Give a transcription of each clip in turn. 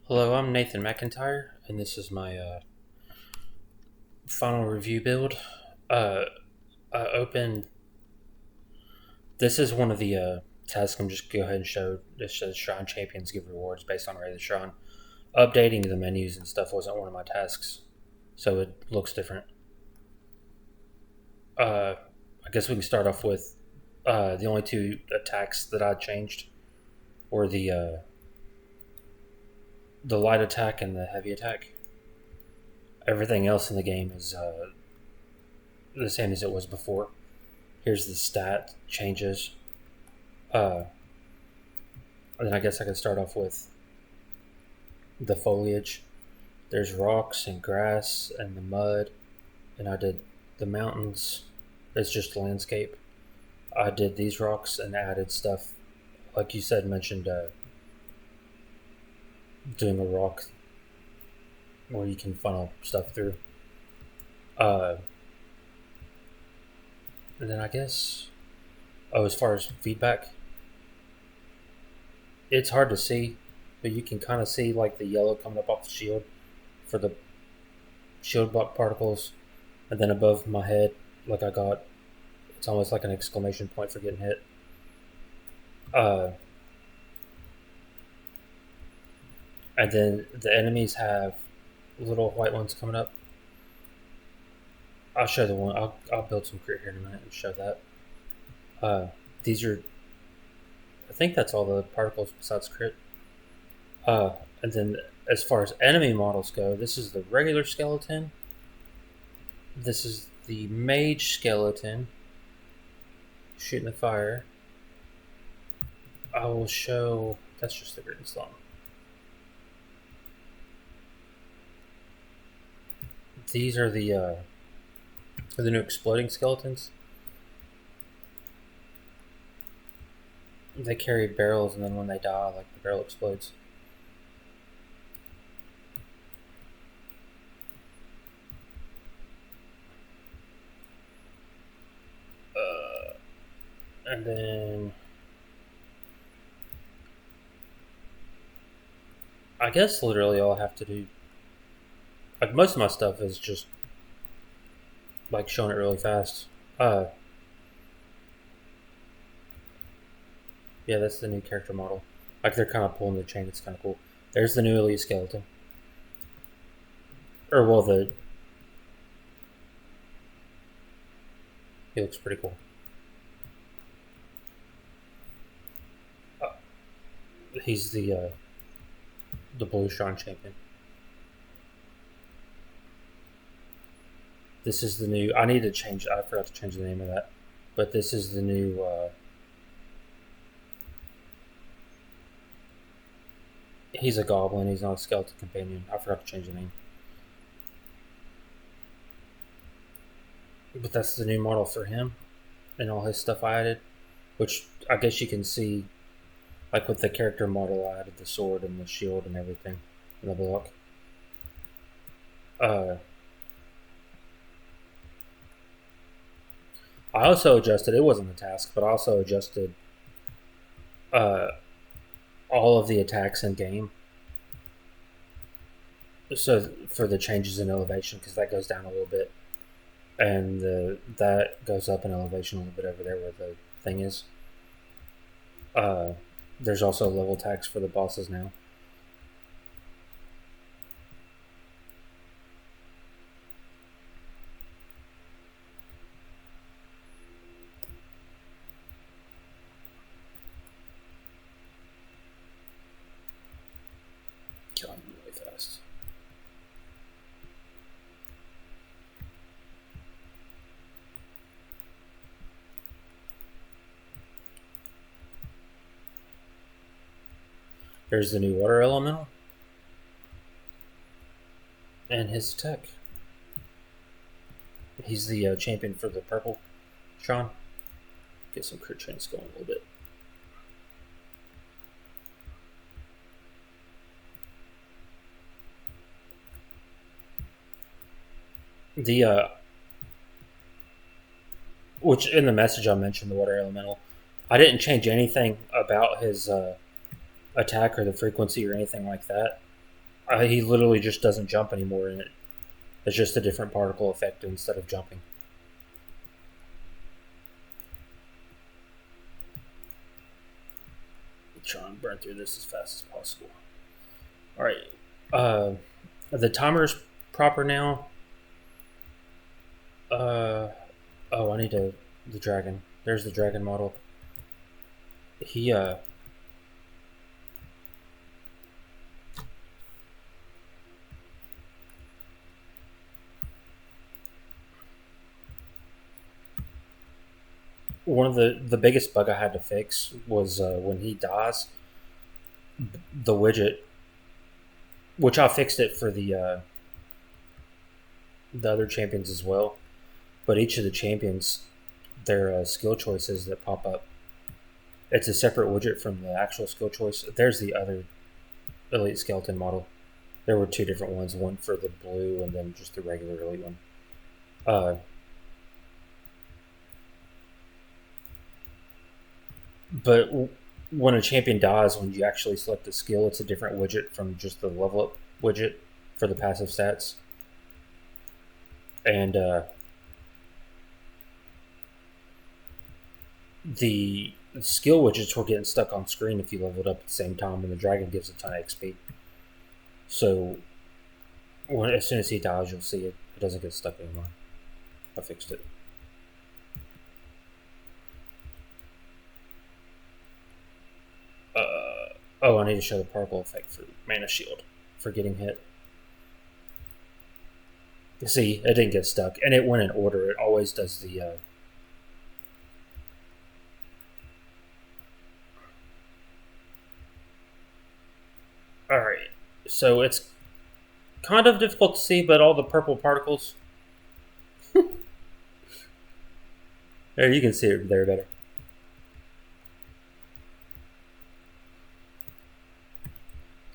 Hello, I'm Nathan McIntyre, and this is my final review build. Uh, I opened. This is one of the tasks. I'm just go ahead and show. This says Shrine Champions give rewards based on Rate of the Shrine. Updating the menus and stuff wasn't one of my tasks, so it looks different. I guess we can start off with the only two attacks that I changed were the light attack and the heavy attack. Everything else in the game is the same as it was before. Here's the stat changes. And then I guess I can start off with the foliage. There's rocks and grass and the mud. And I did the mountains. It's just landscape. I did these rocks and added stuff, like you said, mentioned doing a rock where you can funnel stuff through. Uh, and then I guess, as far as feedback, it's hard to see, but you can kind of see like the yellow coming up off the shield for the shield block particles, and then above my head, like I got, it's almost like an exclamation point for getting hit. Uh, and then the enemies have little white ones coming up. I'll show the one. I'll build some crit here in a minute and show that. These are, I think that's all the particles besides crit. And then as far as enemy models go, this is the regular skeleton. This is the mage skeleton shooting the fire. I will show. That's just the written slum. These are the new exploding skeletons. They carry barrels, and then when they die, like the barrel explodes. And then I guess literally all I have to do, like most of my stuff is just like showing it really fast. Yeah, that's the new character model. Like they're kind of pulling the chain. It's kind of cool. There's the new elite skeleton, or well, he looks pretty cool. He's the blue Shrine champion. This is the new. I need to change. I forgot to change the name of that, but this is the new. He's a goblin. He's not a skeleton companion. I forgot to change the name. But that's the new model for him, and all his stuff I added, which I guess you can see, like with the character model, I added the sword and the shield and everything in the block. I also adjusted. It wasn't a task, but I also adjusted uh, all of the attacks in game. So for the changes in elevation, because that goes down a little bit, and that goes up in elevation a little bit over there where the thing is. Uh, there's also level attacks for the bosses now. Killing them really fast. There's the new water elemental and his attack. He's the champion for the purple Sean. Get some crit chance going a little bit. The which in the message I mentioned the water elemental. I didn't change anything about his attack or the frequency or anything like that. He literally just doesn't jump anymore, and it's just a different particle effect instead of jumping. Try and burn through this as fast as possible. All right, the timer's proper now. Oh, I need the dragon. There's the dragon model. He one of the biggest bug I had to fix was when he dies, the widget, which I fixed it for the other champions as well. But each of the champions, their skill choices that pop up, it's a separate widget from the actual skill choice. There's the other elite skeleton model. There were two different ones, one for the blue and then just the regular elite one. But when a champion dies, when you actually select a skill, it's a different widget from just the level up widget for the passive stats. And the skill widgets were getting stuck on screen if you leveled up at the same time, and the dragon gives a ton of XP. So as soon as he dies, you'll see it. It doesn't get stuck anymore. I fixed it. Oh, I need to show the particle effect for Mana Shield for getting hit. See, it didn't get stuck, and it went in order. It always does the. All right, so it's kind of difficult to see, but all the purple particles. There, you can see it there better.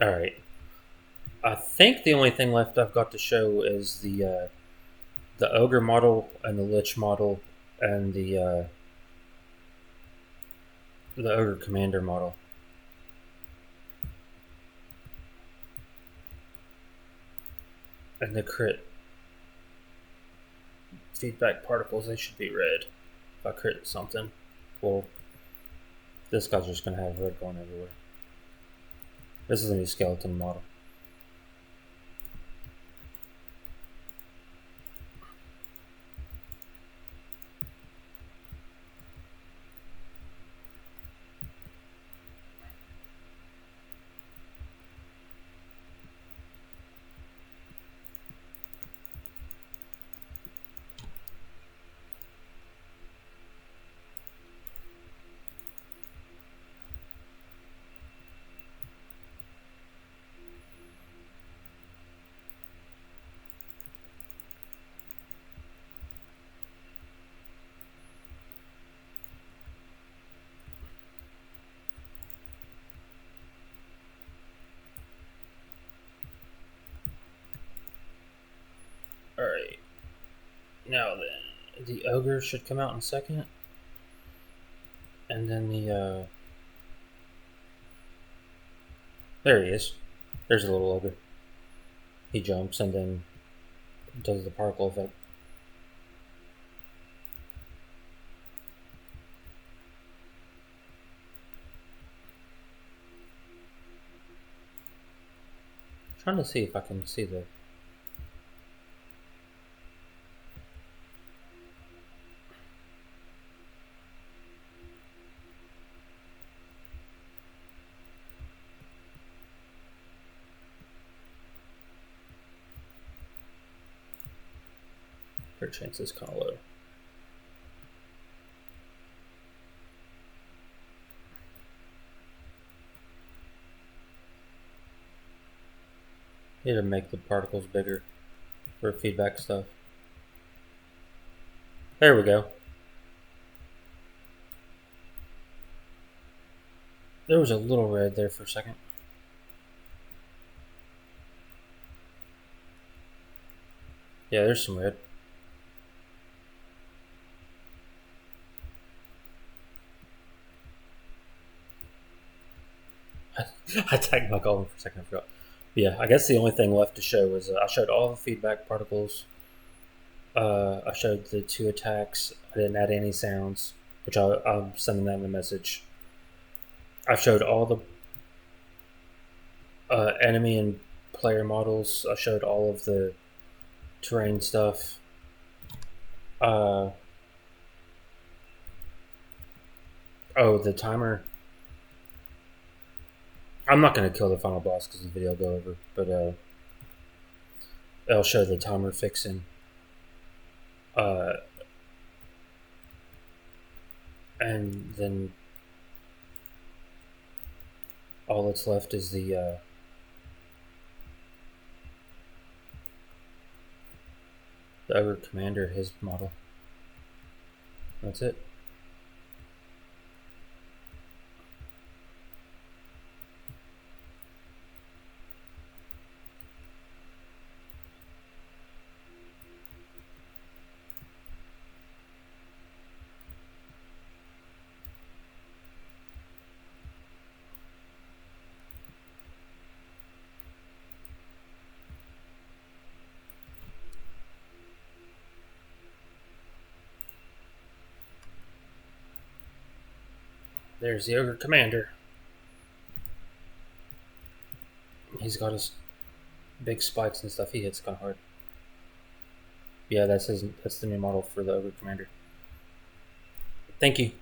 All right. I think the only thing left I've got to show is the ogre model and the lich model and the ogre commander model. And the crit feedback particles, they should be red. If I crit something, well, this guy's just going to have red going everywhere. This is a new skeleton model. Alright. Now then, the ogre should come out in a second. And then the, there he is. There's a little ogre. He jumps and then does the particle effect. Trying to see if I can see the. Her chance is kind of low. Need to make the particles bigger for feedback stuff. There we go. There was a little red there for a second. Yeah, there's some red. I tagged my golem for a second, I forgot. Yeah, I guess the only thing left to show was I showed all the feedback particles. I showed the 2 attacks. I didn't add any sounds, which I'm sending that in the message. I showed all the enemy and player models. I showed all of the terrain stuff. Uh, oh, the timer. I'm not going to kill the final boss because the video will go over, but I'll show the timer fixing. Uh, and then all that's left is the Ogre Commander, his model. That's it. There's the Ogre Commander. He's got his big spikes and stuff. He hits kind of hard. Yeah, that's the new model for the Ogre Commander. Thank you.